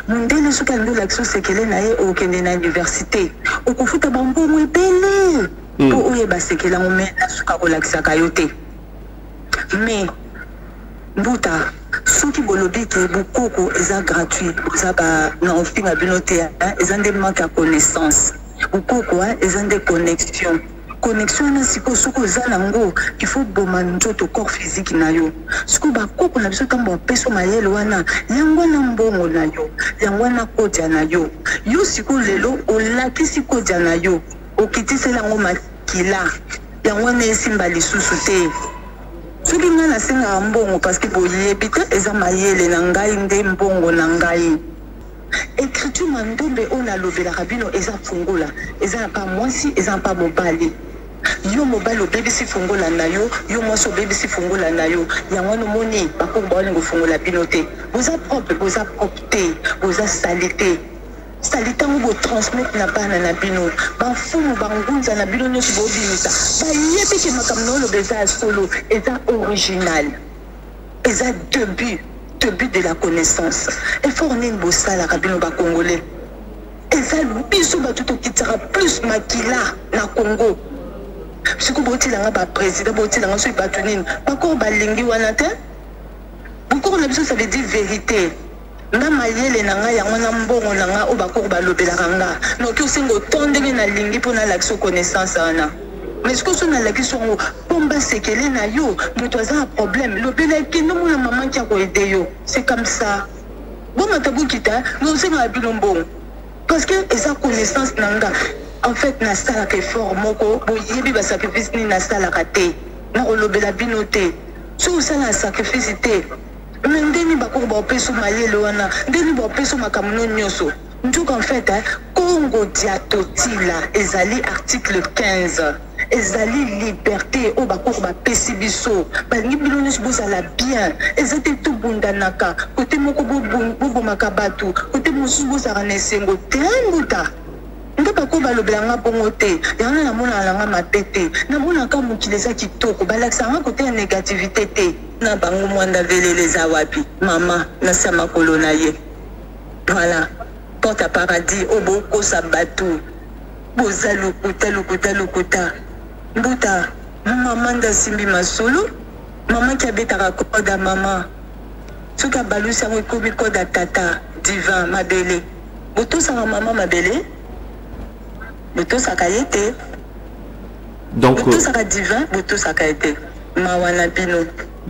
Mundele soki ando l'action sekele na ye okende na université. Okofuta bango mo ebele. Po oye ba sekela ngome na suka ko lakisa kayote. Mais Mbuta soki bolobi ke bukoko eza gratuit, bozaka na ofinga binote eza nde manque ya connaissance. Bukoko eza nde connexion. Connexion na siko soko za nango il faut boma nzoto corps physique na yo siko ba koko na biso tambo peso mayele wana yango na mbongo na yo yango na kodia na yo yo siko lelo olaki siko dia na yo okitisela ngo makila yango na esimba lisusu te soki nga na senga mbongo parce que boyebi te eza mayele na ngai nde mbongo na ngai. Écriture mandombe on a lobé la rabino eza fungola eza pas mwasi eza pas mobali yo mobali obébi si fungola na yo yo mwasi obébi si fungola na yo yango no moni bako baolingo fungola bino te boza propre te boza salité salité ngo bo transmettre na bana na bino bafumu bangunza na bino nyoti bobimisa bayebi ke makamno lo beza solo eza original eza début de la connaissance. Il faut qu'on ait une bosse à la cabine au Congolais. Et ça, bisou batuto qui sera plus maquilla na Congo. Si vous voulez un président, vous voulez un seul batunine, pas qu'on balingi ou anate. Beaucoup on a besoin, ça veut dire vérité. Na mayele nanga ya mwana mbongo nanga o bakoko balobela kanga. Donc yo singo tondeli na lingi pona l'action connaissance ana. Mais ce que son la question bomba sekele na yo moto aza un problème le bela ki no mona maman qui a ko aider yo c'est comme ça bon matabu kita no se na bilombo parce que esa connaissance nanga en fait na sala ke fort moko bo yebi ba sacrifice ni na sala raté na ko lobela binoté so ça na sacrifice té ndeni ba ko ba peso mayele wana ndeni ba peso makamno nyoso. Donc en fait, Congo diatotila ezali article 15. Ezali liberté au bakour ba pesibiso. Balingi bilonis bozala bien. Ezate tout bundanaka. Côté moko bobo makabatu. Côté mosu bozara nesengo tembuta. Ndo bako balobelanga bongote. Yana na mona alanga matete. Na mona ka mukileza kitoko. Balakisanga côté négativité te. Na bango mwanda vele les awapi. Mama na sama kolonaye. Voilà. Porte à paradis, oboko sabatu. Boza lokuta. Mbuta, maman da simbi masolo. Maman qui habite à Rakoda, maman. Ce qui a balu, ça m'a commis koda tata, divin, ma belle. Boto sa maman, ma belle. Boto sa kayete. Donc, boto sa divin, boto sa kayete. Mawana bino.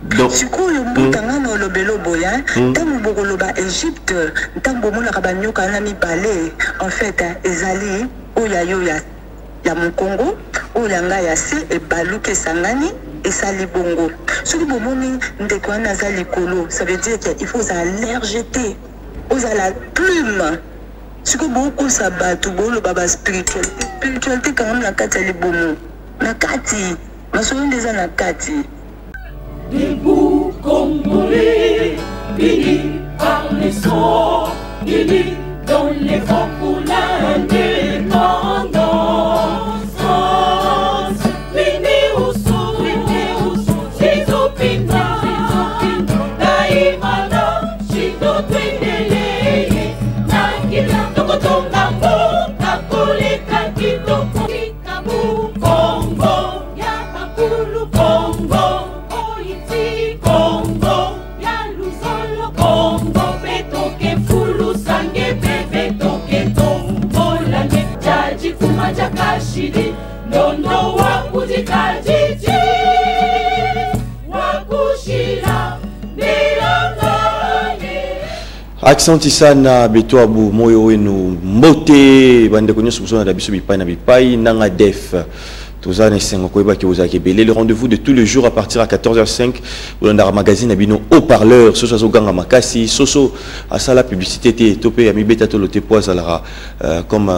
Du coup, le boutanga no lobelo boya, tango bokoloba Égypte, tango mona kabanyoka na mi balé. En fait, ezali oya ya mon Congo, oya nga ya se e baluke sangani et sali bongo. Soki bomoni ndeko na zali kolo, ça veut dire qu'il faut allergéter aux à la plume. Soki beaucoup sabatu bolo baba spiritualité quand même na kati ali bomo. Na kati, masoyo ndeza na kati. Debout Congolais, unis par les sons, unis dans les vents pour l'indépendance. Unis au son, les opinions, Naïmana, Chido Twendele, Nakila, Tokotongambo, Kakole, Kakito, Kikabu, Congo, Yapakulu, Congo. Congo, ya luzolo Congo, betoke fulu sange betoke tombo lange jaji kumaja kashiri nono wakujikajiji wakushira nilangane. Accent sana beto abu moyo wenu mbote bande konyo subsona da biso bipai nanga def. Le rendez-vous de tous les jours à partir à 14h05 au magazine Abino haut-parleur Soso Ganga Makasi Soso à ça la publicité topé ami beta tolote pois alara comme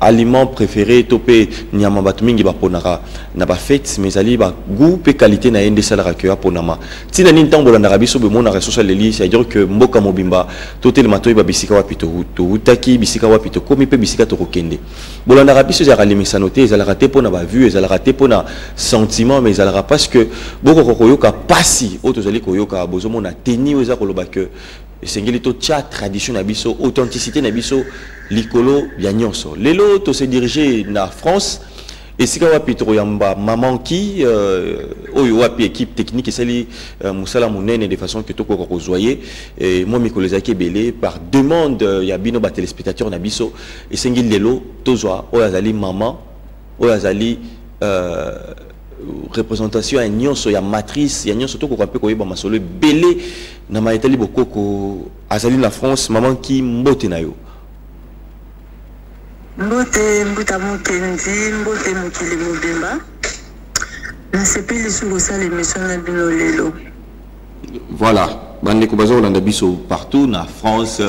aliment préféré topé nyama batumingi ba ponara na ba fête mais ali ba goût et qualité na ende salara que ponama tina ni ntango la rabiso be mona social leli c'est à dire que mboka mobimba toté le mato ba bisika wapito utaki bisika wapito komi pe bisika to kokende bolanda rabiso za ralimisa noté ezala raté pona ba vue ezala raté pona sentiment mais ezala parce que boko koyoka pasi auto zali koyoka bozomo na teni oza koloba que esengeli to tcha tradition na biso authenticité na biso likolo ya nyonso lelo to se diriger na France esika wapi to yamba maman ki oyo wapi équipe technique esali musala munene de façon que to ko kozoyer et moi mikolo zaki belé par demande ya bino ba téléspectateurs na biso esengeli lelo tozwa oyo azali maman oyo azali représentation ya nyonso ya matrice ya nyonso to ko kapé ko yeba masolo belé na maitali bokoko azali na France maman ki mbote na yo mbote mbuta mokenzi mbote mokili mobimba nasepeli sur osala émission na bino lelo voilà bandeko bazolanda biso partout na France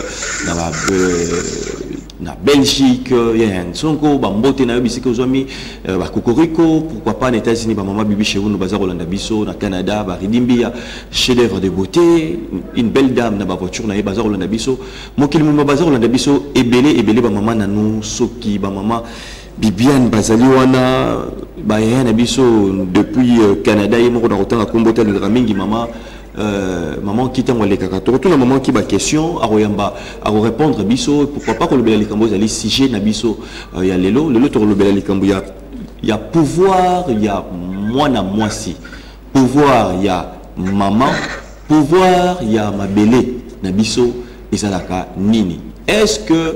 na Belgique yen sonko bambote na yo bisika ozwami ba Cocorico pourquoi pas en États-Unis ba mama bibi chez vous nous bazolanda biso na Canada ba Ridimbia chef d'œuvre de beauté une belle dame na ba voiture na ye bazolanda biso mokili mo bazolanda biso ebele ba mama na nous soki ba mama Bibiane bazali wana ba yana biso depuis Canada et moko na kotanga kombota le mingi mama maman qui t'envoie les cacato tout le moment qui ba question à répondre biso pourquoi pas que le bel likambo ali sujet na biso ya lelo to le bel likambo ya pouvoir il y a moi na moi si pouvoir il y a maman pouvoir il y a ma belé na biso ezalaka nini est-ce que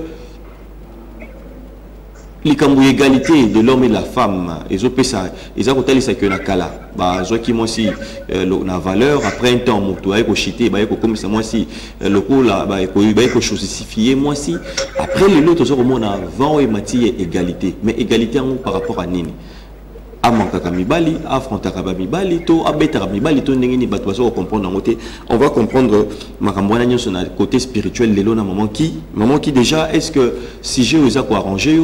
likambo égalité de l'homme et de la femme ils ont ça ils ont côté ça que na kala bah je qui moi si la valeur après un temps mon toi ko chiter bah ko comme ça moi si le coup là bah ko chosifier moi si après les autres zo mon avant et matière égalité mais égalité en par rapport à nini amanka mibali affrontaka mibali to abetaka mibali to ndenge ni bato baso comprendre ngote on va comprendre makambo na nyonso na côté spirituel lelo na maman qui déjà est-ce que si je vous a ko arranger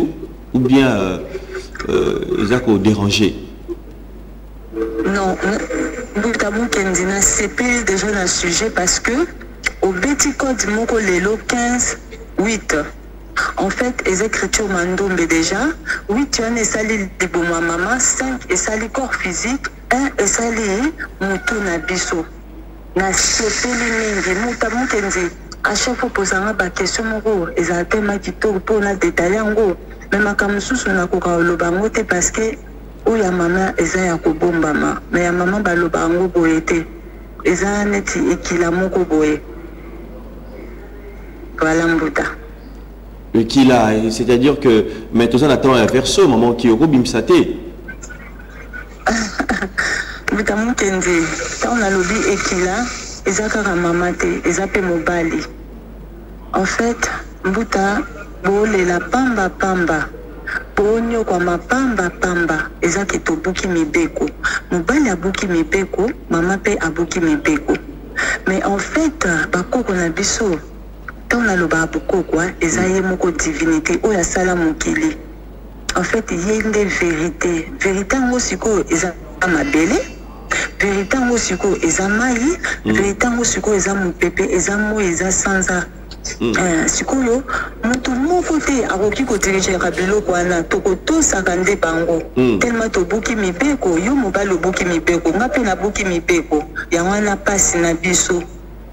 ou bien ils ont dérangé? Non, nous avons CP déjà dans le sujet parce que au petit code moko lelo 15 8 en fait les écritures mandombe déjà 8 tu as sali de bon maman 5 et sali corps physique 1 et sali moto na biso na CP mingi mutamo kenzi à chaque fois posant ba question moko ezatema kitoko pour na détailler ngo mais makambo susu na koka loba ngote parce que oya mama eza ya kobombama mais ya mama baloba ngo boye te eza neti ekila moko boye voilà mbuta ekila c'est-à-dire que mais tout ça attend un verso maman qui obimisa te mbuta mukenzi ta on a lobi ekila eza kaka mama te eza pe mobali en fait mbuta bole la pamba pamba ponyo kwa mapamba pamba eza kitobuki mibeko mobali abuki mibeko mama pe abuki mibeko mais en fait bakoko na biso tant na loba bukoko eza ye moko divinité oya sala mokili en fait yende vérité ngo siko eza mabele vérité ngo siko eza mai vérité ngo siko eza mopepe eza mo eza sanza sikoyo mutu moko te akoki kodirige biloko wana tokotosaka nde bango tellement tobuki mibeko yo mobali obuki mibeko nga mpe nabuki mibeko yango wana pasi na biso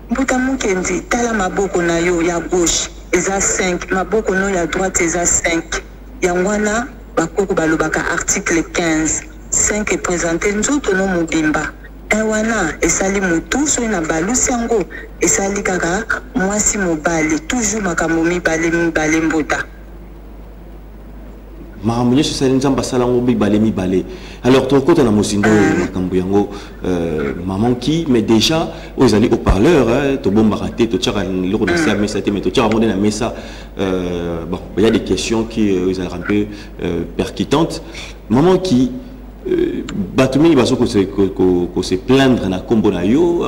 mbuta mokendi tala maboko na yo ya gauche eza 5 maboko no ya droite eza 5 yango wana bakoko balobaka article 15 5 epresente nzoto no mobimba wana esali mutu so na balusi yango esali kaka mwasi mobali toujours makambo mibale mbuta makambo nyonso esali nzambe asala yango mibale alors tokota na mosindo makambo yango maman qui mais déjà oyo ezali haut-parleur tobombaka te totiaka eloko na se ya mesa te mais totiaka yango nde na mesa bon il y a des questions qui ezalaka un peu percutantes maman qui bato mingi bazo ko se plaindre na kombo na yo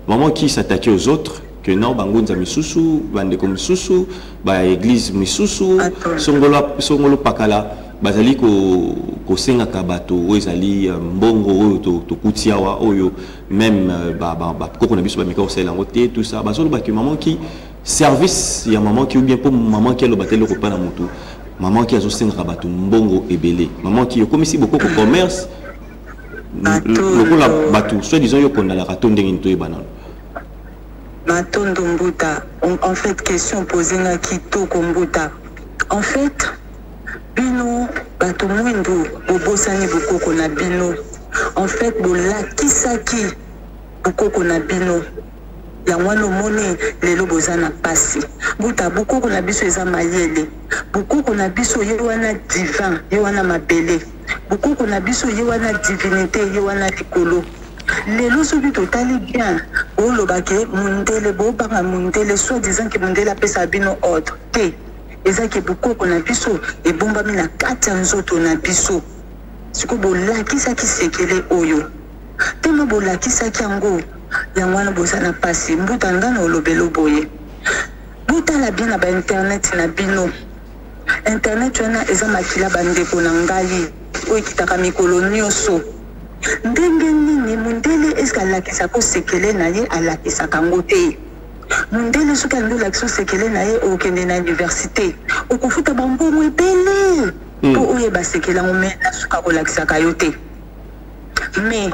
maman qui s'attaquait aux autres que non bangonza misusu bande comme misusu ba église misusu songolo pakala bazali ko senga ka bato ezali mbongo oyo to kutiawa oyo même ba koko na biso ba mika osela ngote tout ça bazolo ba que maman qui service ya maman qui ou bien pour maman qui a le batelo ko pa na mutu maman qui a zo senga bato mbongo ebele maman qui comme si beaucoup de commerce le la bato soit disons yo kondala rato ndenge nto ebana Matondo Mbuta, en fait, question posée à Kitoko Mbuta. En fait, Bino, Bato Mwindo, Bobosani Bukoko na Bino. En fait, Bola Kisaki, Bukoko na Bino. Yangwano mone lelo bozana pasi. Buta Bukoko na biso eza mayele. Bukoko na biso yewana divin, yewana mabele. Bukoko na biso yewana divinité, yewana likolo. Lelo soki totali bien, olobake mundele bobanga mundele soi-disant que mundele apesa bino ordre. Te, ezaki Bukoko na biso ebombami na kati ya nzoto na biso. Siko bolakisaki sekele oyo. Tema bolakisaki yango. Yangwana bozana pasi. Mbuta ngana olobelo boye. Buta la bien na ba internet na bino. Internet wana eza makila bandeko na ngai. Oyo kitaka mikolo nyonso. Ndenge nini mundele eska lakisa ko sekele na ye alakisa kango te. Mundele soki ando lakisa sekele na ye okende na université. Okufuta bambongo ebele. Po oye basekela ngome na suka ko lakisa kayo te. Mais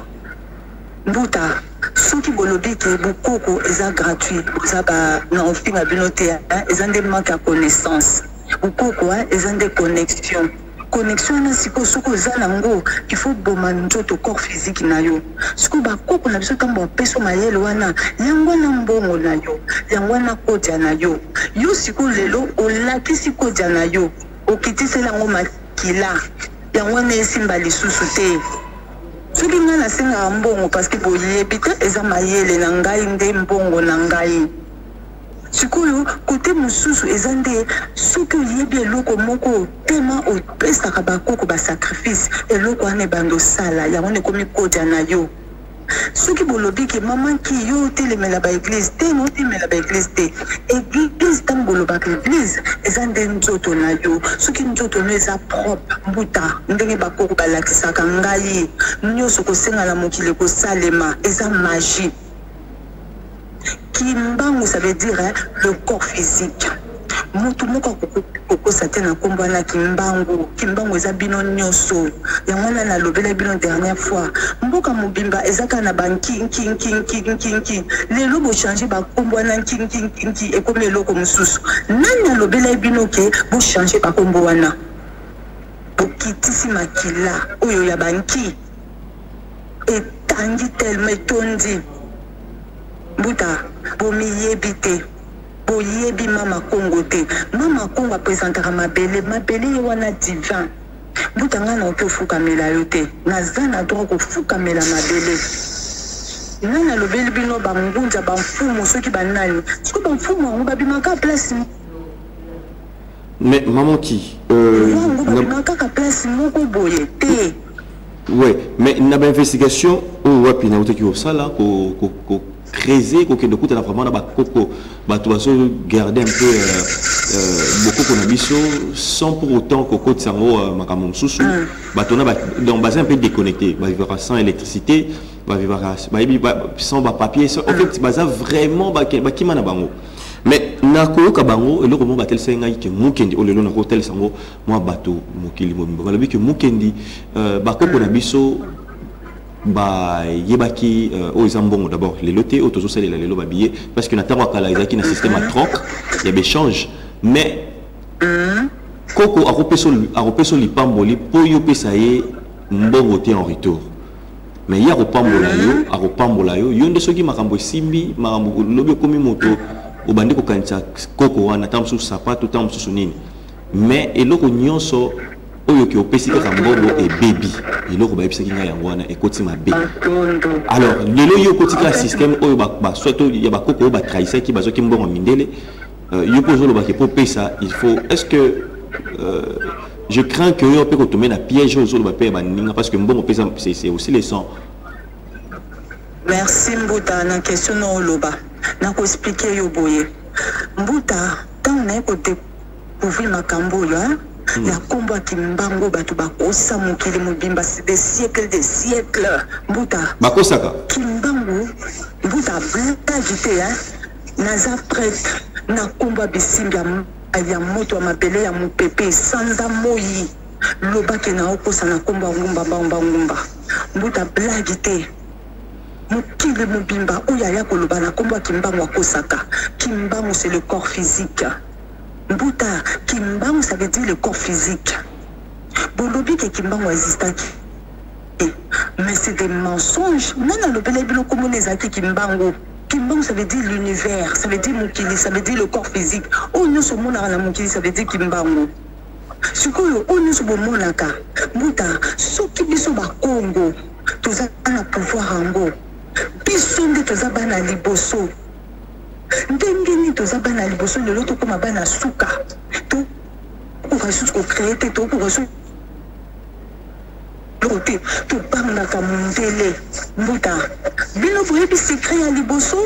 Mbuta soki bolobi ke Bukoko eza gratuit, eza ba na ofima bino te, eza nde manque ya connaissance. Bukoko eza nde connexion. Connexion na siko soko za nango il faut boma nzoto corps physique na yo. Siko ba koko na biso tambo peso mayele wana yango na mbongo na yo, yango na kodia na yo. Yo siko lelo olakisi kodia na yo. Okitisi lango makila. Yango na esimba lisusu te. Soki nga na senga mbongo parce que boyebi te eza mayele na ngai nde mbongo na ngai. Sikoyo kote mususu eza nde soki oyebi eloko moko tema opesaka bakoko ba sacrifice eloko ane bando sala yango nekomi kodia na yo. Soki bolobi ke maman ki yo telemela ba église te no telemela ba église te. Église tam bolobaka église eza nde nzoto na yo. Soki nzoto no eza propre Mbuta ndenge bakoko balakisaka ngai nyonso kosenga na mokili kosalema eza magie. Kimbangu ça veut dire le corps physique. Mutu moko kokosa te na kombo na kimbangu. Kimbangu eza bino nyonso. Yango na lobela bino dernière fois. Mboka mobimba ezaka na banki king. Lelo bo changer ba kombo na king e comme eloko mususu. Nani lobela bino ke bo changer ba kombo wana. Bokitisi makila oyo ya banki. Etangi tellement tondi. Mbuta bomi yebite. Boyebi mama Congo te. Mama Congo présentera mabele wana divin. Mbuta ngana oke fuka mela yote. Nazana droit ko fuka mela mabele. Nana lobeli bino ba ngunja ba mfumu soki banani. Siko ba mfumu ngo babimaka place. Mais maman qui babimaka place moko boye te. Ouais, mais na ba investigation ou wapi na oteki osala ko creuser ko kende kuta na vraiment na ba koko ba to baso garder un peu beaucoup qu'on a biso sans pour autant que côté sango makamom susu ba to na ba donc basé un peu déconnecté ba vivre sans électricité ba vivre sans ba papier en fait baza vraiment ba kimana bango mais na ko ka bango eloko mo batel senga ke mukendi olelo na hotel sango moi bato mokili mobimba ba lobi ke mukendi ba koko na biso ba yebaki o zambongo d'abord les lotés autour ça les lelo ba billet parce que na tango kala ezaki na système à troc il y a échange mais koko akopeso lipamboli po yo pesa ye mbongo te en retour mais ya akopambola yo yo nde soki makambo simbi makambo lobi komi moto obandi ko kanisa koko wana tamsu sapato tamsu nini mais eloko nyonso oyo ki opesi ka mbongo e baby eloko ba ebisaki nga yango wana ekoti mabe alors lelo yo kotika système oyo ba soto ya ba koko ba trahisa ki bazoki mbongo mindele yo pozo lo ba ke po pesa il faut est-ce que je crains que yo peut tomber na piège aux ba pe ba ninga parce que mbongo pesa c'est aussi les sons. Merci Mbuta na question no loba na ko expliquer yo boye Mbuta tant na ko découvrir makambo yo ya komba kimbango batu bakosa mokili mobimba des siècles Mbuta bakosaka kimbango Mbuta blagite naza prêtre na komba bisimbi ya moto mabele ya mupepe sanza moyi loba ke na okosa na komba ngumba Mbuta blagite mokili mobimba oyo aya koloba na kombo ya kimbangu akosaka. Kimbangu c'est le corps physique. Mbuta kimbangu ça veut dire le corps physique. Bolobi ke kimbangu existaki. Mais c'est des mensonges. Non, non, le belébilo comme les acquis kimbangu. Kimbangu ça veut dire l'univers, ça veut dire mokili, ça veut dire le corps physique. Oh nous sommes na mokili ça veut dire kimbangu. Sikoyo oh nous sommes monaka. Mbuta soki biso ba Congo. Toza na pouvoir ango. Biso nde toza bana liboso. Ndenge ni toza bana liboso lelo to koma bana suka. To ko rasu ko créer to ko rasu côté to banga ka mundele. Mbuta bino boyebi secret ya liboso,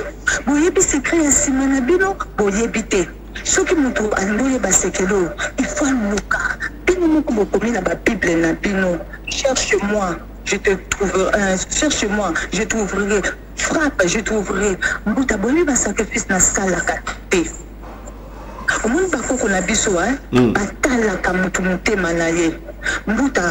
boyebi secret ya simana bino, boyebi te. Soki mutu andoye ba sekelo, il faut luka. Bino moko bokomi na ba Bible na bino. Cherche-moi. Je te trouverai, cherche-moi, je t'ouvrirai, frappe, je t'ouvrirai. Mbuta boyebi ba sacrifice na sala kate. Au monde bako na biso batala ka mutu mutema na ye. Mbuta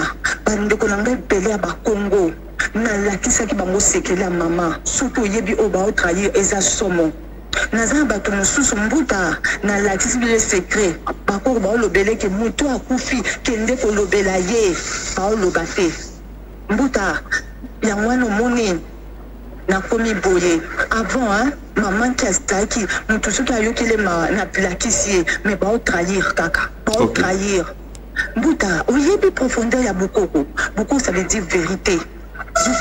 bandeko na ngai pele ya ba Congo na lakisa ki bango sekela mama surtout yebi o ba trahir eza somo naza bato mosusu mbuta na lakisi le secret bako ba lobele ke mutu akufi kende ko lobela ye ba loba te mbuta yangwano moni na komi boye avant maman qui a staki mutu soki ayokile na lakisi mais ba trahir kaka ba trahir. Mbuta, oyebi profondeur ya bokoko. Boko ça veut dire vérité.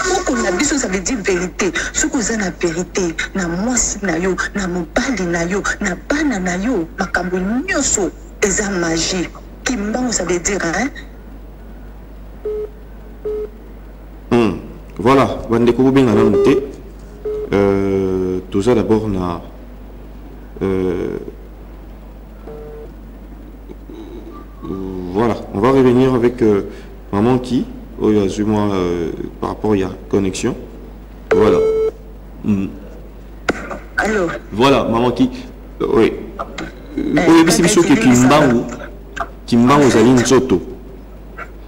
Bokoko na biso ça veut dire vérité. Soko za na vérité, na mwasi na yo, na mobali na yo, na bana na yo, makambo nyoso eza magie. Kimbangu ça veut dire Voilà, bandeko ko benga na noté. Tout ça d'abord na voilà, on va revenir avec maman qui, oh, moi par rapport à la connexion. Voilà. Allô. Voilà, maman qui, oui. Oui, c'est monsieur Kimbangu Zali Nzoto.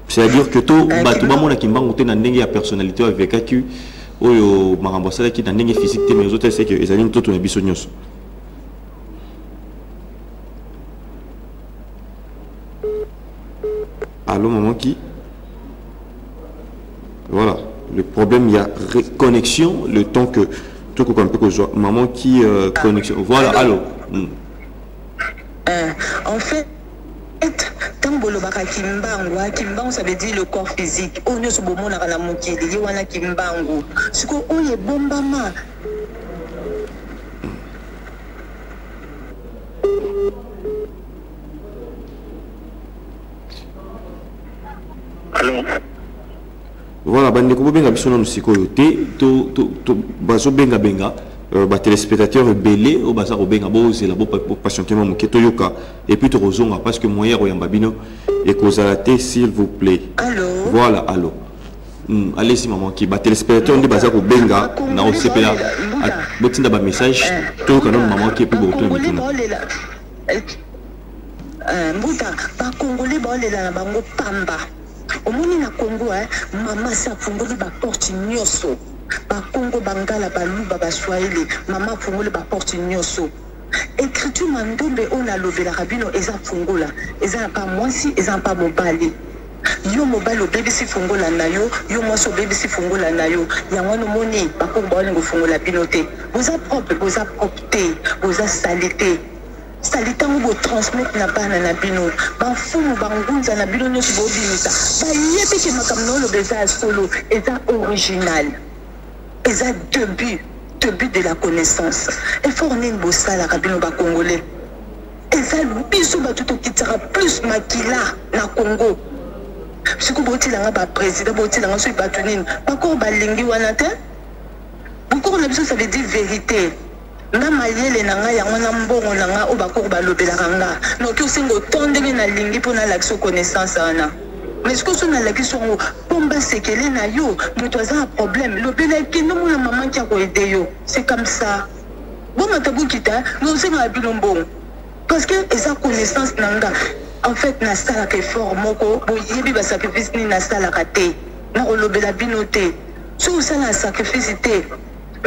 C'est-à-dire que tout, tout le monde qui Kimbangu te n'andenge ya personnalité avec qui, oh, marambosala qui n'andenge physique mais les autres c'est que Zali Nzoto na biso nyos. Allô, maman qui? Voilà. Le problème, il y a connexion, le temps que tout un peu que je vois. Maman qui connexion. Voilà, allô. En fait, tant bolobaka kimbangu ça veut dire le corps physique. On ne se bomona la mokili, wana kimbangu. Ce qu'on est bombama. Allô. Voilà, bandeko benga biso na sikoyo te to bazo benga ba téléspectateurs belé au bazar benga bo c'est la bo patientement moké to yoka et puis to rozonga parce que moyen royamba bino et kozalate s'il vous plaît. Allô. Voilà, allô. Allez-y maman qui ba téléspectateurs ndi bazar ko benga na o sepela botinda ba message to kana maman qui puis bo to bituna. Mbuta ba congolais ba olela na bango pamba. Au monde na Congo maman sa fungoli ba porte nyoso ba Congo bangala ba luba ba swahili maman fungoli ba porte nyoso écriture mandombe on a lobela rabino eza fungola eza pas mwasi eza pas mobali yo mobali obébi si fungola na yo yo mwasi obébi si fungola na yo yango no moni ba Congo ba lingo fungola binote boza propre te boza salité salitango bo transmettre na bana na bino ba fumu bangunza na bino nyonso bo binisa ba yebi ke makamno lo beza solo eza original eza début de la connaissance et fournir bo sala ka bino ba congolais eza biso ba tout kitara plus makila na Congo siko boti langa ba président boti langa so ba tunine ba ko ba lingi wana te beaucoup na biso ça veut dire vérité. Na mayele na nga yango na mbongo na nga o bakoko balobelaka nga noki osengo tondenge na lingi mpona lakisa connaissance wana mais ce que so na lakisa yango pomba sekele na yo moto aza na problème lobelaki nomona maman ki akoede yo c'est comme ça boma tabukita nosenga bino mbongo parce que eza connaissance na nga en fait nasalaka effort moko boyebi basacrifice nini nasalaka te na kolobela bino te so osala sacrifice te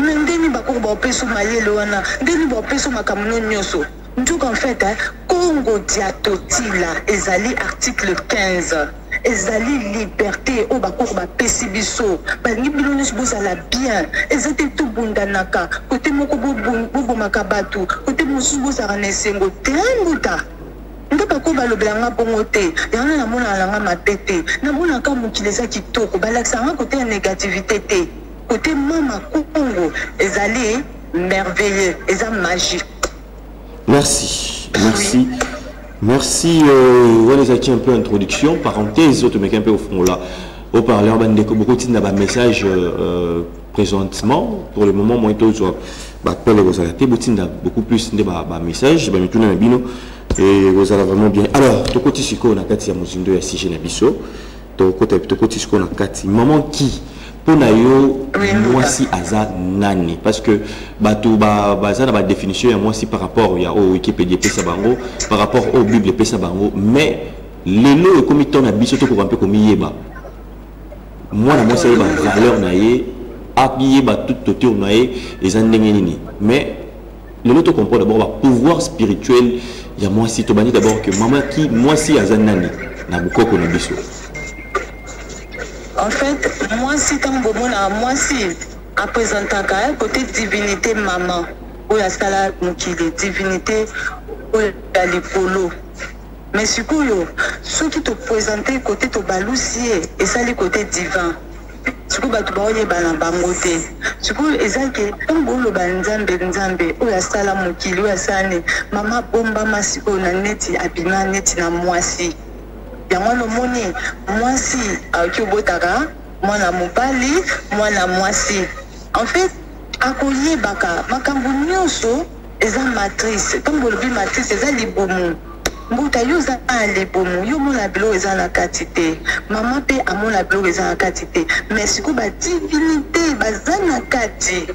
Mais ndeni bako ba peso mayelo wana, ndeni ba peso makamuno nyoso. Donc en fait, Congo diatotila ezali article 15. Ezali liberté au bako ba pesi biso. Ba ngi biloni boza la bien. Ezate tout bundanaka. Côté moko bobo makabatu, côté mosu boza ranesengo tenguta. Nde bako balobelanga bongo te. Yana na mona langa mapete. Na mona ka mukileza kitoko, balakisanga côté ya négativité te. Côté mama Congo, ezali merveilleux, eza magique. Merci, merci. Oui. Merci, on les a un peu introduction, parenthèse, autres mecs un peu au fond là. Au parleur, beaucoup de messages présentement, pour le moment, moi, beaucoup plus de messages, et vous allez vraiment bien. Alors, tu côté si on a 4 mozindo et 6 nabiso, tu côté si on a 4 maman qui pour nayo moi si aza nani parce que bato baza na ba définition moi si par rapport ya au Wikipédia pesa bango par rapport au Bible pesa bango mais lelo e comme ton abiso to ko un peu comme yeba moi na moi c'est ba valeur na ye habillé ba tout autour na ye les ndenge nini mais lelo to comprend d'abord ba pouvoir spirituel ya moi si to bani d'abord que maman qui moi si aza nani na bukoko na biso. En fait, moi si tant moi si à présenter côté divinité maman ou la sala mukile divinité ou la lipolo. Mais ce qui te présentent côté to balousier et ça le côté divin. Ce que tu vas y balambangote. Ce que ezaki tant bolo banzambe nzambe ou la sala mukile ou la sane maman bomba masiko na neti abima neti na mwasi. Yango moni moi si akobotaka mwana mobali mwana mwasi en fait akoye baka makambo nyonso eza matrice comme bolobi matrice eza libomu mbuta yo za libomu yo mona bilo eza na katite mama pe amona bilo eza na katite mais siko ba divinité baza na kati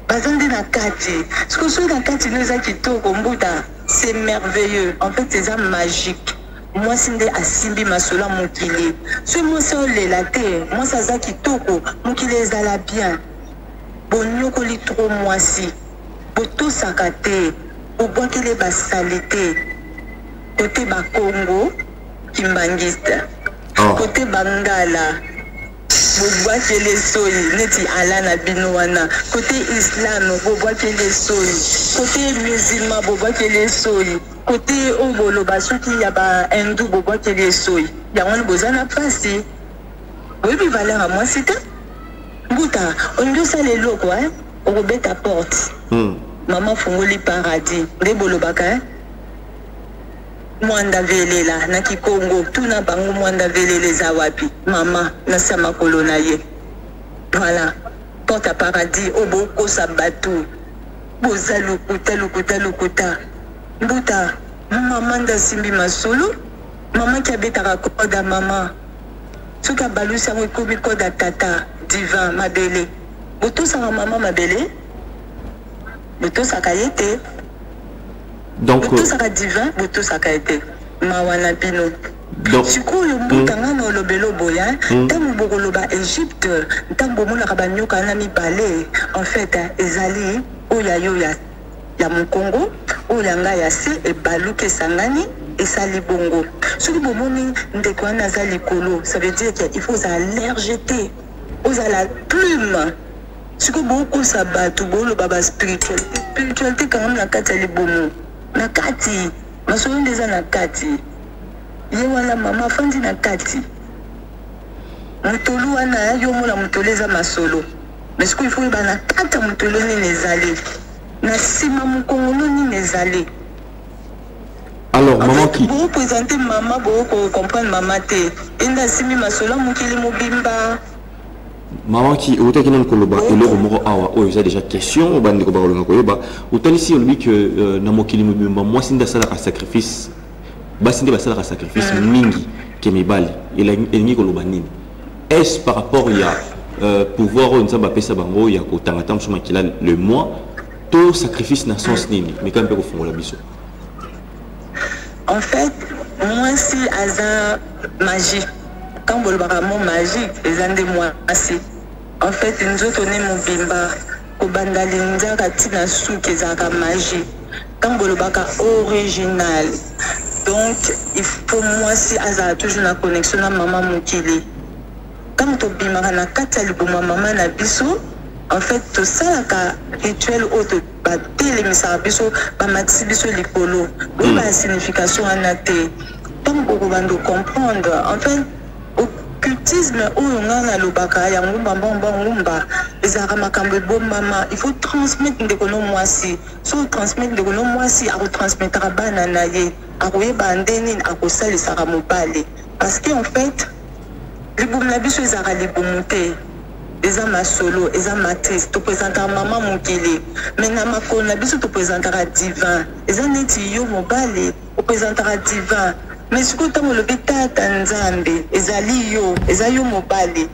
bazande na kati siko so na kati no eza kitoko mbuta c'est merveilleux en fait c'est magique. Moi c'est des asimbi masola mokili. Ce moi c'est la terre. Moi ça za kitoko mokili ezala bien. Bonyoko li trop moi si. Boto sakate. Boboki les basalité. Côté ba Congo kimbangiste. Côté Bangala. Boboki les soyi neti alana binoana. Côté islam boboki les soyi. Côté musulman boboki les soyi. Côté Obolo, qui y a un hindou, bobo qui est soy. Il y a un bozana passé. Oui, puis valeur à moi, c'était. Bouta, on doit saler l'eau, quoi. On rebête ta porte. Maman fongoli paradis. Rebolo baka, Mwanda vele là, Naki Congo, tout n'a pas Mwanda vele les awapi. Maman, na sama kolonaye. Voilà. Porte à paradis, Oboko sabatou. Boza lukuta. Mbuta, maman da simbi masolo, maman qui habite à Koda maman. Ce qui a balou ça me kobi koda tata, divin, ma belle. Boto sa maman ma belle. Boto sa kayete. Donc boto sa divin, boto sa kayete. Mawana bino. Donc du coup le mbuta ngano lobelo boya, tant bogolo ba Égypte, tant bomona kabanyo kana mi balé. En fait, ezali oya ya mon Congo ou yanga ya se et baluke sangani et sali bongo. Ce que bomoni ndeko na zali kolo, ça veut dire qu'il faut allergéter aux à la plume. Ce que beaucoup sabatu bolo baba spiritualité quand même na kati ya bomo. Na kati, masolo ndeza na kati. Ye wala mama fandi na kati. Mutolu wana yo mona mutoleza masolo. Mais ce qu'il faut ba na kata mutolo ni nezali. Alors, maman qui vous présentez maman, vous comprenez maman té. Maman qui au teki nan koloba et le romoro awa oh il y a déjà question au bande ko ba ko koyeba au tali si on dit que na mokili mobimba moi sinda sala ka sacrifice ba sinde ba sala ka sacrifice mingi ke mibali elingi koloba nini est par rapport il y a pouvoir on samba pesa bango ya ko tanga tam suma kila le mois tout sacrifice na sens nini mais quand même ko fongola biso. En fait moi si aza magie quand vous le vraiment magique les gens de moi assez en fait nous autres on est mobimba kobandali nzaka tina suki ezalaka magie tant bolobaka original. Donc il faut moi si azala toujours na connexion na maman mokili quand tobimaka na kati ya liboma mama na biso en fait tosalaka rituel oyo batelemisaka biso bamatisi biso likolo oyo basignification wana te ntango bokobanda comprendre en fait occultisme oyo nga nalobaka ya ngumba mbomba ngumba ezalaka makambo ebombama il faut transmettre ndeko no mwasi so transmettre ndeko no mwasi akotransmettraka bana na ye akoyeba nde nini akosalisaka mobali parce que en fait libumu na biso ezalaka libumu te eza masolo eza matrice topresentaka mama mokili me na makolo na biso topresentaka divin eza neti yo mobali opresentaka divin mais sikoyo ntango olobi tata nzambe ezali yo eza yo mobali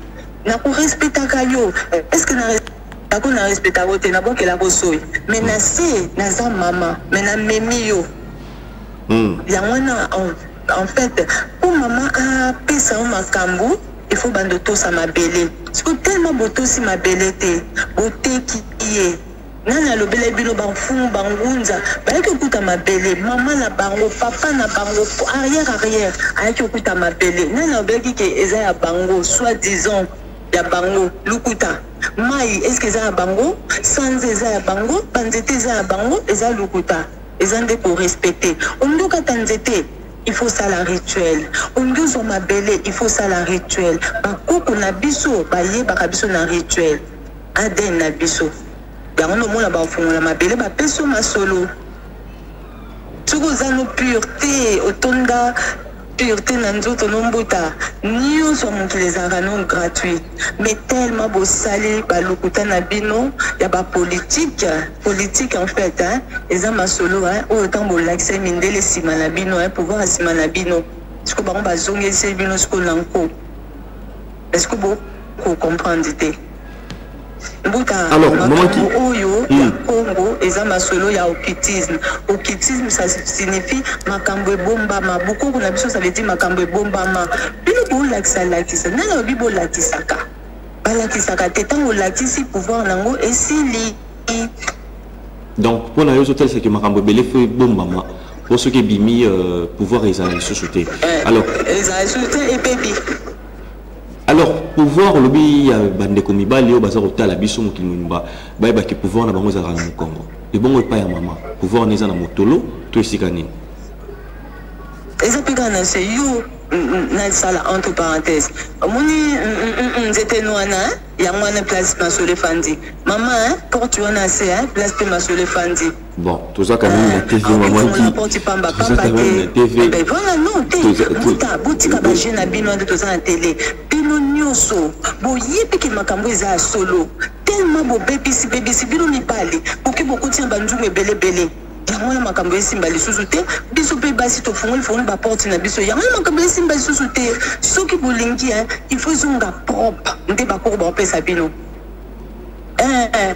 nakorespectaka yo estce nako na respectaka te nabokelako soyi mais na se naza mama mais namemi yo yango wana en fait po mama apesa yo makambo il faut bando tosa mabele sikoyo tellement botosi mabele te boteki ye nana lobele bino bafumu bangunza bayaki okuta mabele mama na bango papa na bango arrière ayaki okuta mabele nana lobelaki ke eza ya bango soit disant ya bango lukuta mai est-ce que eza ya bango sanze eza ya bango banzete eza ya bango eza lukuta eza nde korespecte ondokata nzete il faut ça la rituel ongozo mabele il faut ça la rituel bakoko na biso bayebaka biso na rituel aden na biso yango nomona bafungola mabele bapeso masolo soki oza no pureté otonda pureté na nzoto nombuta nyonso ya mokili ezalaka no gratuit mais tellement bosali balokuta na bino ya bapolitique en fait eza masolo oyo ntango bolakisa mindele nsima na bino pouvoir nsima na bino sikoyo bango bazongisi bino sikoyo na nko esikoyo bokocomprendre te alors maman qui oyo ya Congo eza masolo ya occultisme. Occultisme ça signifie makambo ebombama bokoko na biso ça veut dire makambo ebombama bino bolakisa nana bibo lakisaka balakisaka te ntango olakisi pouvoir nango esili donc pour la raison telle c'est que makambo ebele fo ebombama pour ceux qui bimi pouvoir ezala lisusu te alors ezala lisusu te ebebi. Alors, pouvoir, lobby, bande comme Ibali, bazar au tal, abisso, mokimba, baïba qui pouvoir na bango zara na Congo. Le bon est pas ya maman. Pouvoir n'est na motolo, tout est gagné. Ezapigana c'est you na sala entre parenthèses. Moni nzete noana ya mwana place masole fandi. Maman quand tu en as assez place pe masole fandi. Bon, tout ça quand même la TV maman qui. Tout ça quand même la TV. Ben voilà non, buta butika ba jeune bino de tout ça na télé. Bino nyoso, boyebi ki makambo eza solo. Tellement bo baby bino ni pali. Boki boko tia banjungu ebele. Yango na makambo esimba lisusu te biso pe basi to fongoli ba porte na biso yango na makambo esimba lisusu te soki bolingi il faut zonga propre nde bakoko bapesa bino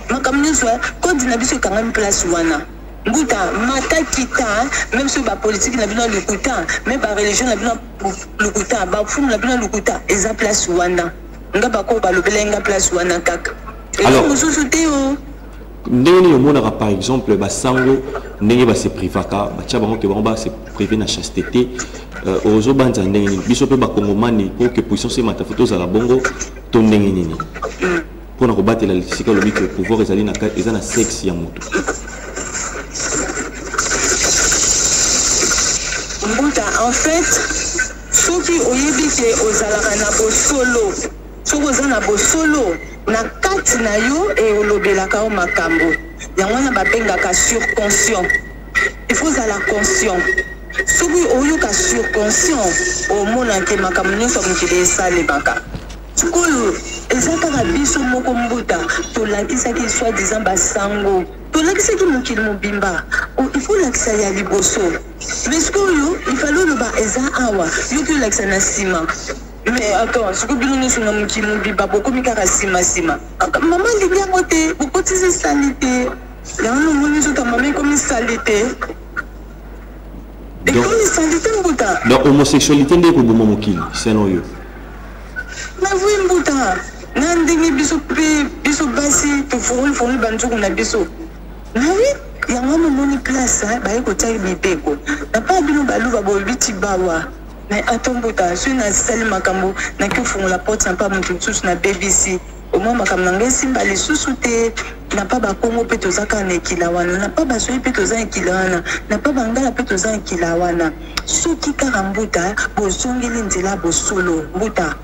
makambo nyonso kodi na biso ekangami place wana nguta mata kita même so bapolitike na bino lukuta même bareligion na bino lukuta bafumu na bino lukuta eza place wana nga bakoko balobela nga place wana kaka alors mosusu te o ndenge yomonaka par exemple basango ndenge base privaka batia bango ke bango base privé na chasteté ozobanza ndenge nini biso mpe bakongomani po ke puissance emata foto ozala bongo to ndenge nini mpona kobatela sika olobi ke pouvoir ezali eza na sexe ya moto mbuta en fait soki oyebi ke ozalaka na bosolo soki oza na bosolo na kati na yo olobelaka o makambo yango wana babengaka surconscient il faut zala conscient soki oyoka surconscient omonake makambo nyonso mokili esalemaka sikoyo eza kaka biso moko mbuta tolakisaki soi disant basango tolakisaki mokili mobimba il faut lakisa ya liboso mais sikoyo ifale oloba eza awa yoki olakisa na nsima. Mais attends, ce que nous sommes qui nous dit beaucoup de sima. Maman dit bien côté, beaucoup de salité. Là, nous sommes maman comme salité. Et comme salité, donc, l'homosexualité n'est pas bon, c'est non. Mais oui, Mbouta. Nandingi biso basi to fongoli banzuku na biso. Na oui, yango moni place ba ko tsayi mibeko. Na pa bino baluba bo biti bawa. Na atombuta so na sali makambo na ki fongola porte na pa mutu tsusu na BBC. Au moins makambo na ngesi mbali susu te na pa ba Kongo pe tozaka na kilawana na pa ba soyi pe tozaka kilawana na pa bangala pe tozaka kilawana. Soki karambuta bo songeli nzela bo solo mbuta.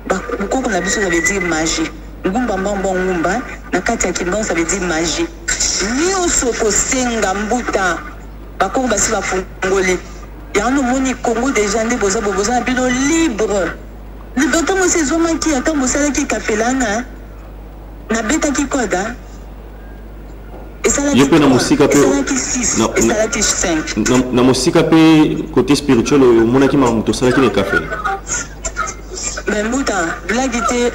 Beaucoup on a vu ça veut dire magie. Ngumba mbamba ngumba na kati ya kimba ça veut dire magie. Nyonso ko senga mbuta. Bakoko basi ba fongoli. Ya no moni Congo déjà ndé boza bino libre. Liberté mo saison maki ata mo sala ki kapelanga. Na beta ki koda. Je peux na musika pe na musika pe côté spirituel mona ki ma muto sala ki ne café. Mbuta blague te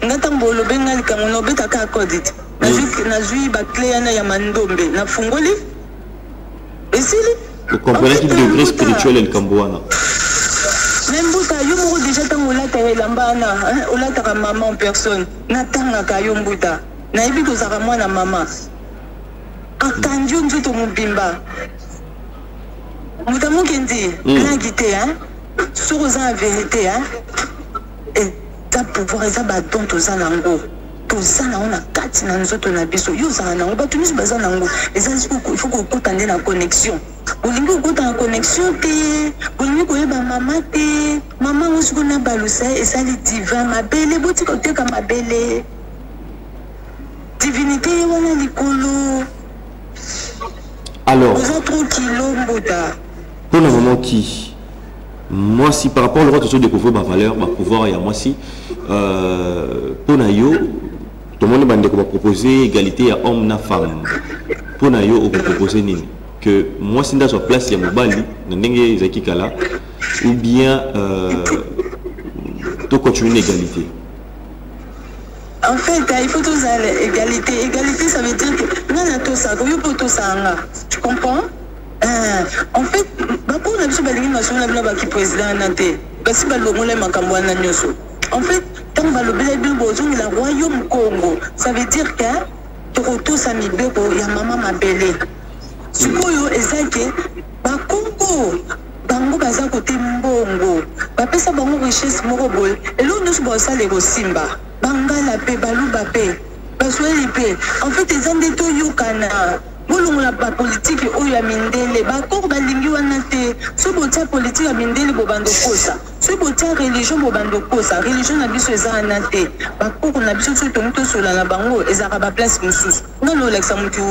ngatambo lobenga likango no beta ka codit na zui ba clé na ya mandombe na fungoli esili vous comprenez qu'il degré spirituel el kamboana Mbuta yo mo déjà tango la ta lambana o la ta maman en personne na tanga ka yo mbuta na ibi ko zaka mwana mama akanjo nzoto mubimba mbuta mukendi blague te sur za vérité et ta pouvoir ça ba don to za nango to za na ona kati na nzoto na biso yo za nango ba tunis ba za nango et ça il faut qu'on kotande na connexion olingi kota na connexion te olingi ko yeba mama te mama usko na balusa et ça les divin mabele boti ko teka mabele divinité wana likolo alors vous êtes tranquille mboda pour le moment qui moi si par rapport au droit de découvrir ma valeur ma pouvoir et à moi si pour nayo tout le monde va proposer égalité à homme na femme pour nayo on peut proposer nini que moi si dans sa place il y a mobali ndenge zaki kala ou bien to continuer l'égalité. En fait, il faut tous l'égalité. Égalité, ça veut dire que non, tout ça, tu comprends? En fait, on a besoin de président en fait, tant que le royaume Congo, ça veut dire que tout ça il y a maman ma belle. Ce que Congo, bango baza côté mbongo, bapesa bango richesse moko boy. Et là nous sommes ça les simba, bangala pe baluba pe, basweli pe. En fait, ils ont des toyokana. Bolongo la politique oyo ya mindele bakoko balingi wana te so botia politique ya mindele bobando kosa so botia religion bobando kosa religion na biso eza wana te bakoko na biso so tomuto sola na bango ezaka ba place mosusu ngano leksa mutu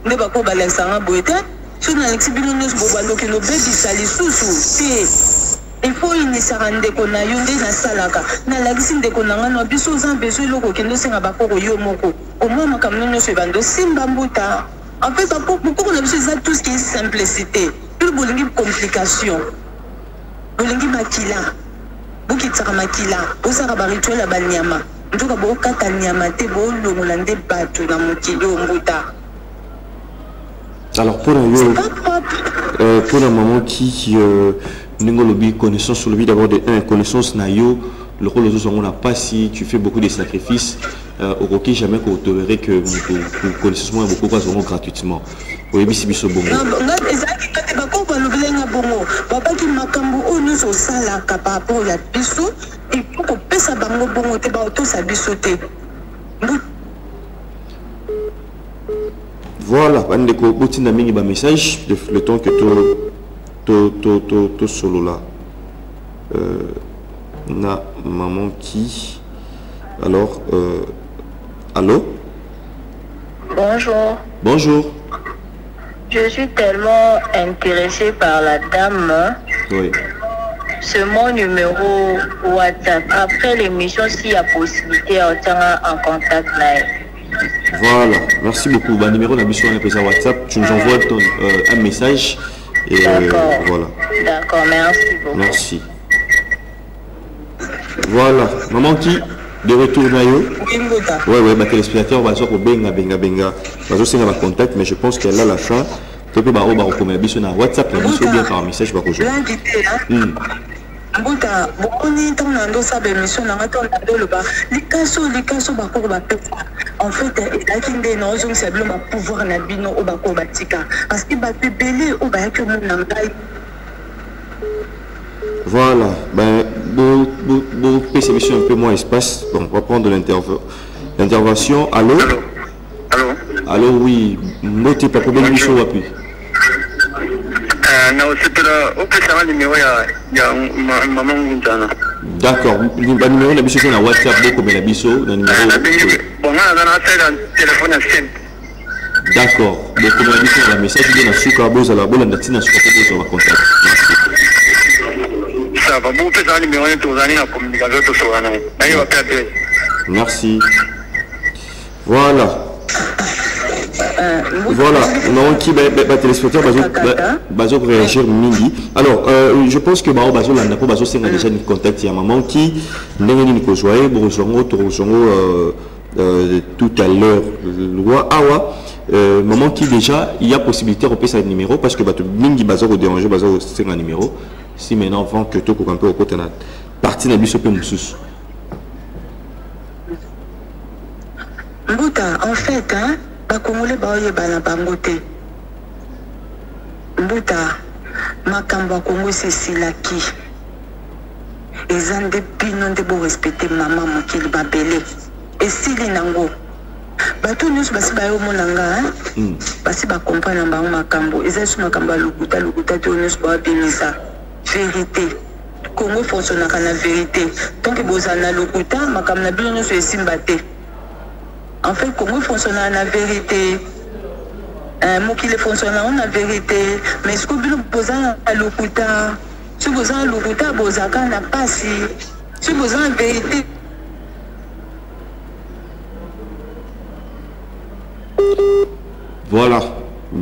nde bakoko baleksa nga boye te so na leksi bino nyonso bobando ke no bebisa lisusu te il faut inisaka ndeko na yo nde nasalaka nalakisi ndeko na nga na biso oza besoin eloko okende osenga bakoko yo moko omwa makambo nyonso ebando simba mbuta. En fait, beaucoup on a besoin de tout ce qui est simplicité. Plus de complication. Bolingi makila. Boki tsaka makila. Osaka ba rituel ya banyama. Ndoka bo kata nyama te bo longolande batu na mokili ombuta. Alors pour la maman qui n'englobe connaissance sur le vie d'abord de connaissance na yo le rôle de on n'a pas si tu fais beaucoup de sacrifices au roquet jamais qu'on tolérerait que vous connaissez moins beaucoup pas gratuitement oui mais si biso bongo non ezaki kati bakoko balobelenga bongo babaki makambo oyo nyonso osalaka par rapport ya biso et pour kopesa bango bongo te baotosa biso te voilà bandeko botinda mingi ba message le temps que to solo là na maman qui alors allô bonjour. Bonjour. Je suis tellement intéressée par la dame. Oui. C'est mon numéro WhatsApp. Après l'émission, s'il y a possibilité, on sera en contact là. Voilà, merci beaucoup. Bah, numéro n'a besoin d'un WhatsApp. Tu nous envoies un message et voilà. D'accord, merci beaucoup. Merci. Voilà, maman qui de retour nayo. Ouais, ma téléspectateur va sur benga. Va sur ma contact, mais je pense qu'elle a la fin. Tu peux bah recommander biso na WhatsApp, la biso bien par message bah aujourd'hui. Mbuta, bokoni tant nando sa bémission nanga tant nando le bas. Les casso bakoro ba pefa. En fait, il a qu'il des non c'est bien ma pouvoir na bino au bakoro batika. Parce que ba belé au ba que mon nangai. Voilà, ben bon perception un peu moins espace. Bon, on va prendre l'intervention. Allô? Allô, oui. Notez pas problème du show appui. D'accord, le numéro de la sur WhatsApp, beaucoup de la biso, le numéro. D'accord, beaucoup de la biso, la message de la souka, boz à la bonne natina, sur la contact. Ça va, vous faites un numéro de la communication. Merci. Voilà. Voilà, non qui téléspectateur bazo réagir midi. Alors je pense que bazo landa po bazo senga déjà une contact ya maman qui ndenge ni ko joye borosongo torosongo tout à l'heure loi awa maman qui déjà il y a possibilité de repasser le numéro parce que bato mingi bazo ko déranger bazo senga numéro si maintenant avant que to ko camper au côté na partie na biso pe mususu. Mbuta en fait hein Congolais baoye bana bangote Mbuta makambo Congo c'est silaki ezande bino nde bo respecter maman mokili babele esili nango bato nyusu basi bayo monanga basi ba comprendre bango makambo ezasu makambo lukuta to nyusu ba bimisa vérité Congo fonctionne na vérité donc bozana lukuta makambo na bino nyusu esimba te. En fait, Congo fonctionne en la vérité. Mokile fonctionne en la vérité. Mais ce que vous posez à l'okuta, si vous avez l'okuta, vous avez n'a pas si. Si vous avez la vérité. Voilà.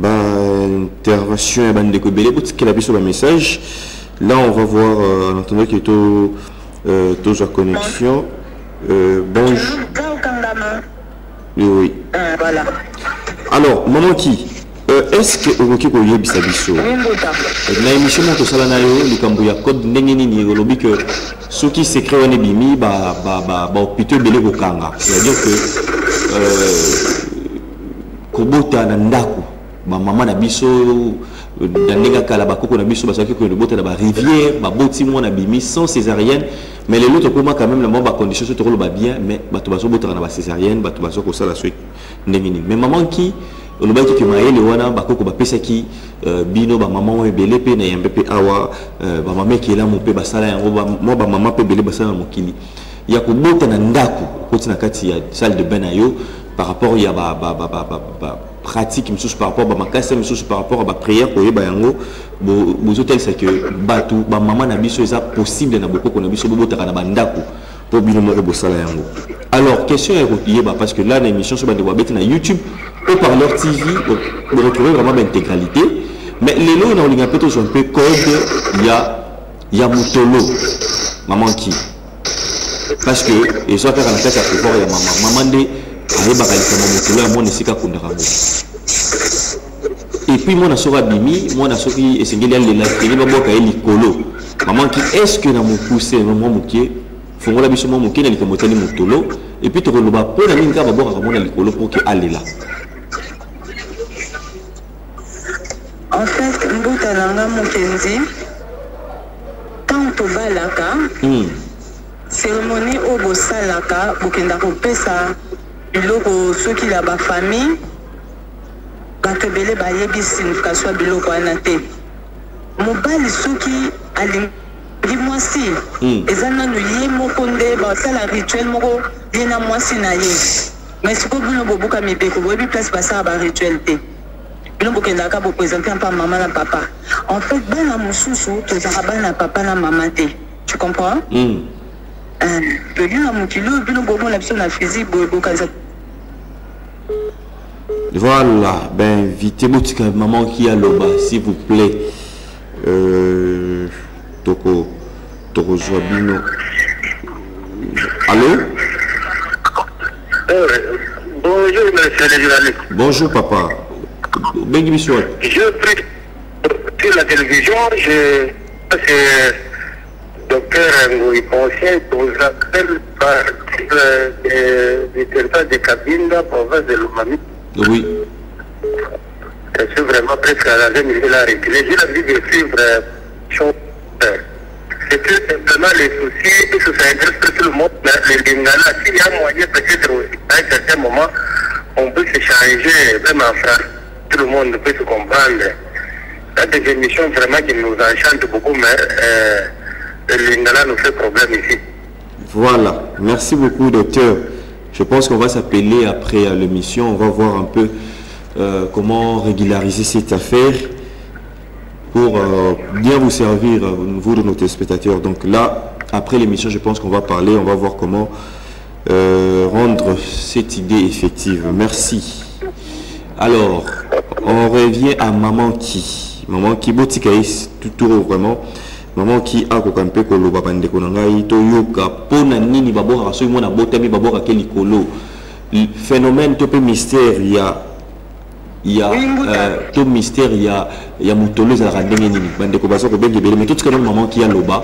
Intervention et bande de Kobele. Pour qu'il a vu sur le message. Là, on va voir en attendant qu'il y ait toute connexion. Bonjour. Oui. Voilà. Alors, maman qui est-ce que vous avez vu ça biso? Na émission mon tosala na yo likambo ya code ndenge nini lobi que ceux qui s'écrivent en bimi ba hôpital belé kokanga. C'est-à-dire que kobota na ndako ba maman na biso danega kala bakoko na biso basaki ko bota na ba rivière ba boti mo na bimi sans césarienne. Mais les autres pour moi quand même la mort condition se trouve bien mais bato baso botara na ba césarienne bato baso ko sala suite ndengini mais maman qui le baki que maele wana bakoko ba pesa ki bino ba maman ebele pe na yambe pe awa ba maman qui est là mon pe basala yango moi ba maman pe belé basala mokili ya ko bota na ndako ko tina kati ya salle de bain na yo par rapport ya ba pratique monsieur par rapport à ma casse monsieur par rapport à ma prière pour yeba yango bo hôtel c'est que batu ba maman na biso ça possible na boko na biso bo taka na bandako pour bino mo bo sala yango. Alors question est yeba parce que là na émission sur bande wabet na YouTube au parleur TV pour retrouver vraiment l'intégralité mais les lots na olinga peto un peu code il y a mutolo maman qui parce que et soit faire la tête à pouvoir ya maman de et puis mon asura bimi mon asuri et sengeli la télé ba boka likolo maman qui est-ce que na mon poussé maman moké fongola biso maman moké na likamotani motolo et puis to loba po na minga ba boka mona likolo pour que aller là. En fait mbuta nanga mokenzi tant to balaka cérémonie au bosalaka bokenda ko pesa biloko soki la ba famille bato belé ba yebi signification biloko wana te mobali soki alingi mwasi ezana no ye moko nde ba sala rituel moko yena mwasi na ye mais siko bino bobuka mibeko boyebi place basala ba rituel te bino bokenda ka bo présenter pa maman na papa en fait bana mususu tozaka bana papa na maman te tu comprends Voilà, ben invitez votre maman qui a le bas, s'il vous plaît. Toko Joabino. Allô? Bonjour, monsieur le journaliste. Bonjour, papa. Je prie sur la télévision, docteur Ngoui, conseil aux appels du territoire de Cabinda, province de Lomami. Oui. Je suis vraiment presque à la veille, mais il a reculé. J'ai envie de suivre c'est que simplement les soucis, et ça intéresse tout le monde, mais les Lingala, s'il y a moyen peut-être aussi, à un certain moment, on peut se changer, même en France, tout le monde peut se comprendre. Il y a des émissions vraiment qui nous enchantent beaucoup, mais les Lingala nous fait problème ici. Voilà, merci beaucoup docteur. Je pense qu'on va s'appeler après l'émission, on va voir un peu comment régulariser cette affaire pour bien vous servir, vous de nos téléspectateurs. Donc là, après l'émission, je pense qu'on va parler, on va voir comment rendre cette idée effective. Merci. Alors, on revient à Maman Ki. Maman Ki, Botikaïs, tout vraiment. Maman Ki a kokampe kolo babande konangai to yoka pona nini babora raso mona botami babora keli kolo. Phénomène topé mystère il y a tout mystère il y a mutolo za radenge nini bande ko baso ko benge bele mais tout ce que Maman Ki a loba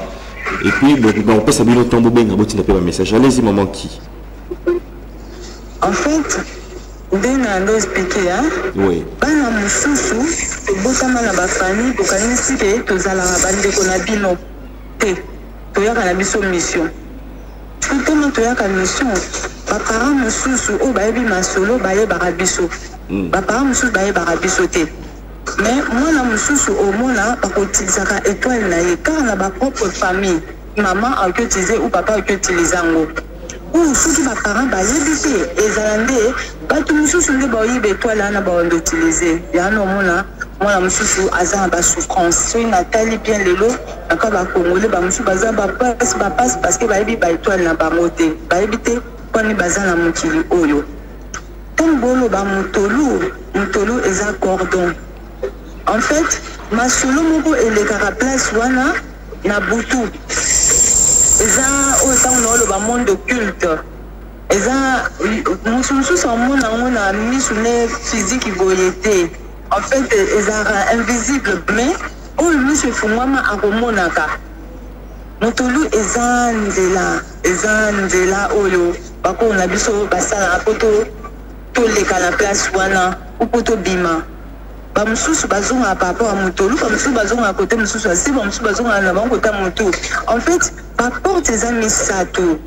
et puis on peut savoir tombo benga botina pe message. Allez-y Maman Ki. En fait, dès qu'on a expliqué, oui. Bana mususu, botama na ba famille, bokanisi ke tozala bande kona bino te. Toyaka na biso mission. Tellement toyaka mission. Ba parents mususu o bayebi masolo baye barabiso. Ba parents mususu baye barabiso te. Mais moi na mususu au mona ba kotisaka étoile na ye car na ba propre famille. Maman a utilisé ou papa a utilisé ngo. Ou ceux qui parents bayebi et zalande bato mususu nde baoyiba étoile ana baondo utiliser yana omona mwana mususu aza ba souffrance so natali bien lelo naka ba congolais ba mususu baza ba passe parce que bayebi ba étoile na bango te bayebi te poni baza na mokili oyo tombolo ba mutolu eza cordon en fait masolo moko elekaka place wana na butu eza oyo ba monde culte eza mususu samona ngona misune physique boyete en fait eza invisible mais oyo misu fungwama akomonaka mutulu eza nzela oyo bako na biso basala poto toleka na place wana upoto bima ba mususu bazonga papa wa mutulu ba mususu bazonga côté mususu asi ba mususu bazonga na bango côté mutu en fait ba porte eza misato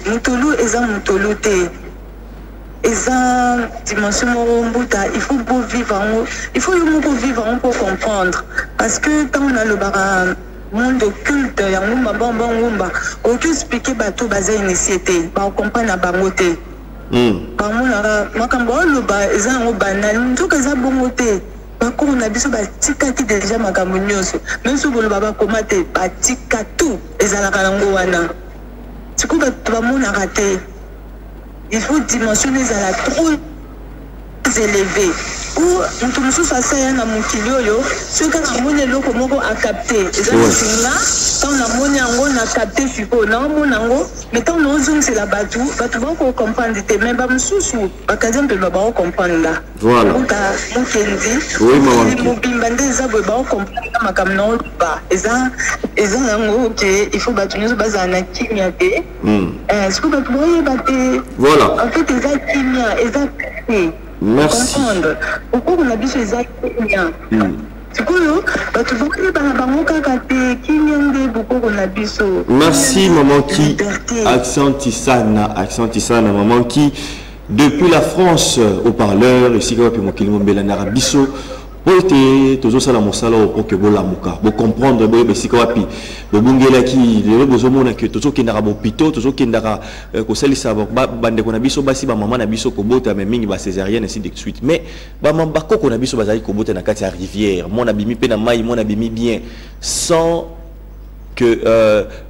mutulu eza mutulu te eza dimension moko mbuta il faut beau vivre il faut le mot vivre pour comprendre parce que quand on a le bara monde culte ya ngumba bomba ngumba on peut expliquer bato baza initié ba comprendre na bango te bamona makambo oloba eza yango banal nzoka eza bongo te bakoko na biso batikaki deja makambo nyonso même so boloba bakoma te batika tout ezalaka nango wana sikoyo bato bamonaka te il faut dimensionner ezala trop élevé ou moto mosusu asaya na mokili oyo soki kaka moni eloko moko acapte eza mosinga ntango namoni yango na capte sikoyo naomona yango mais ntango naozongisela bato bakocomprendre te mais bamosusu bakaza mpelo bakocomprendre uta mokendi mobimba nde eza boye bakocomprendre makambo naoloba eza yango ke il faut bato nyonso bazala na kimia te sikoyo bato boyeba te en fait eza kimia eza te. Merci. Pourquoi on a dit ces actes bien? Merci Maman Ki. Accent Tissana, Maman Ki. Depuis la France, au parleur, ici, en Arabie. Pote tozo sala mosala o ke bola muka bo comprendre bo be sikawapi bo bungela ki le bozo mona ke tozo kendara bo pito tozo kendara ko salisa bande ko na biso basi ba maman na biso ko bota mais mingi ba césarienne ainsi de suite mais ba mamba ko na biso bazali ko bota na kati ya rivière mon abimi pe na mai mon abimi bien sans que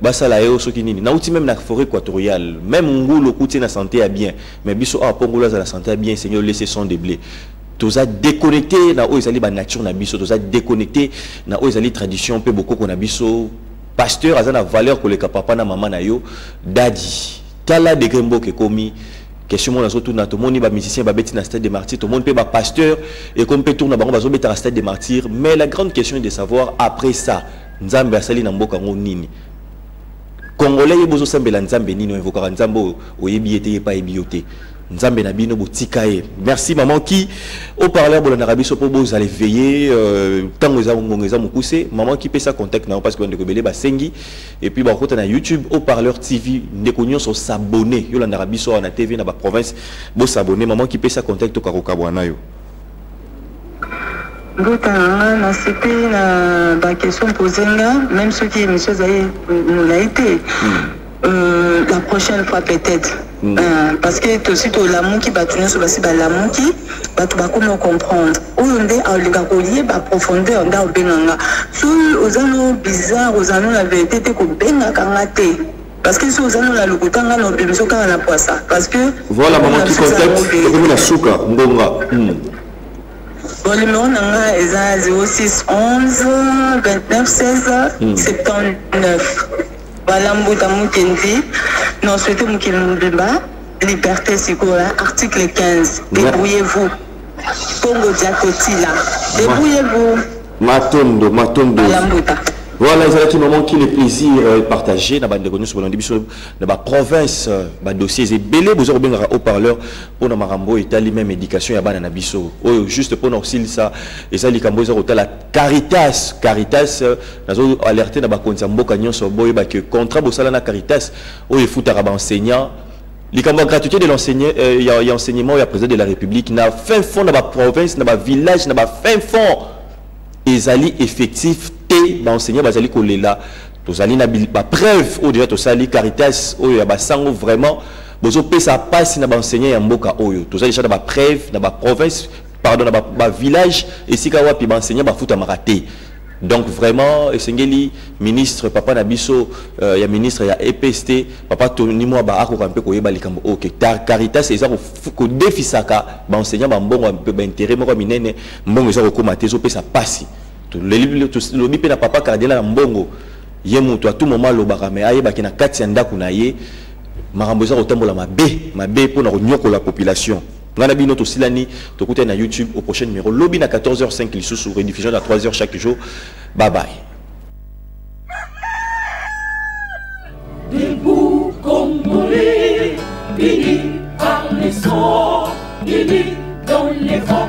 basala yo soki nini na outi même na forêt équatoriale même ngulu kuti na santé à bien mais biso a pongola za la santé à bien Seigneur laisser son de blé. Tous a déconnecté na o ezali ba nature na biso, tous a déconnecté na o ezali tradition pe beaucoup qu'on a biso pasteur azana valeur ko le papa na maman na yo dadi tala de grembo ke komi question mon azo tourna to moni ba musicien ba beti na stade des martyrs to monde pe ba pasteur et comme pe tourna bango bazo beta na stade des martyrs mais la grande question est de savoir après ça nzambe asali na mboka ngo nini congolais ye bozo sambela nzambe nini invoquera nzambe oyebi ete pas ebiote nzambe na bino botika ye. Merci maman qui au parleur bolanda rabiso po boza les veiller tango za ngongeza mukuse maman qui peut ça contact na parce que ndeko belé basengi et puis ba kota na YouTube au parleur TV ndeko nyonso s'abonner yo landa rabiso na TV na ba province bo s'abonner maman qui peut ça contact to karoka bwana yo. Ngota na CP na ba question posée même ceux qui émission nous l'a été la prochaine fois peut-être parce que aussi tout l'amour qui va tourner sur l'amour qui va tout comment comprendre où on est à l'écolier ba profondeur dans benanga sur aux anneaux bizarres aux anneaux la vérité te ko benga kangate parce que sur aux anneaux la lokotanga no bebeso kanga na poisa parce que voilà maman qui contacte comme la souka ngonga bon numéro nanga est 06 11 29 16 79 voilà mbuta mukendi non souhaitez mukili mubimba liberté sikola article 15 débrouillez-vous Congo Diakotila débrouillez-vous matondo voilà mbuta. Voilà, c'est un moment qui le plaisir partagé dans la province, dans dossiers et belé, vous aurez bien au parleur pour nos marambo et la même éducation et à Nabiso. Juste pour nous ça et ça les cambois hôtel la Caritas nous avons alerté dans la consambo canyon sur boy que contrat bossala na Caritas où il faut arabe enseignant. Les cambois gratuité de l'enseignement, il y a enseignement, il y a président de la République, n'a fin fond dans la province, dans la village, dans la fin fond. Ils allaient effectif d'enseigner bazali kolela tozali na ba preuve au déjà tosali Caritas oyo ya basango vraiment bozo pesa passe na ba enseigner ya mboka oyo tozali déjà na ba preuve na ba province pardon na ba village et sika wapi ba enseigner ba futa maraté donc vraiment esengeli ministre papa na biso ya ministre ya EPST papa Tony moi ba ako kampe koyeba likambo OK Caritas eza ko defisaka ba enseigner ba mbongo ba intérêt moko minene mbongo eza ko komate zo pesa passe le bipe na papa cardinal mbongo ye mutu à tout moment lobaka mais aye bakina kati ya ndako na ye makambo eza kotambola mabe pour na nyoko la population ngana bino to silani to kuta na YouTube au prochain numéro lobby na 14h05 lisusu rediffusion à 3h chaque jour. Bye bye. Debout Congolais, unis par les sons, unis dans les vents.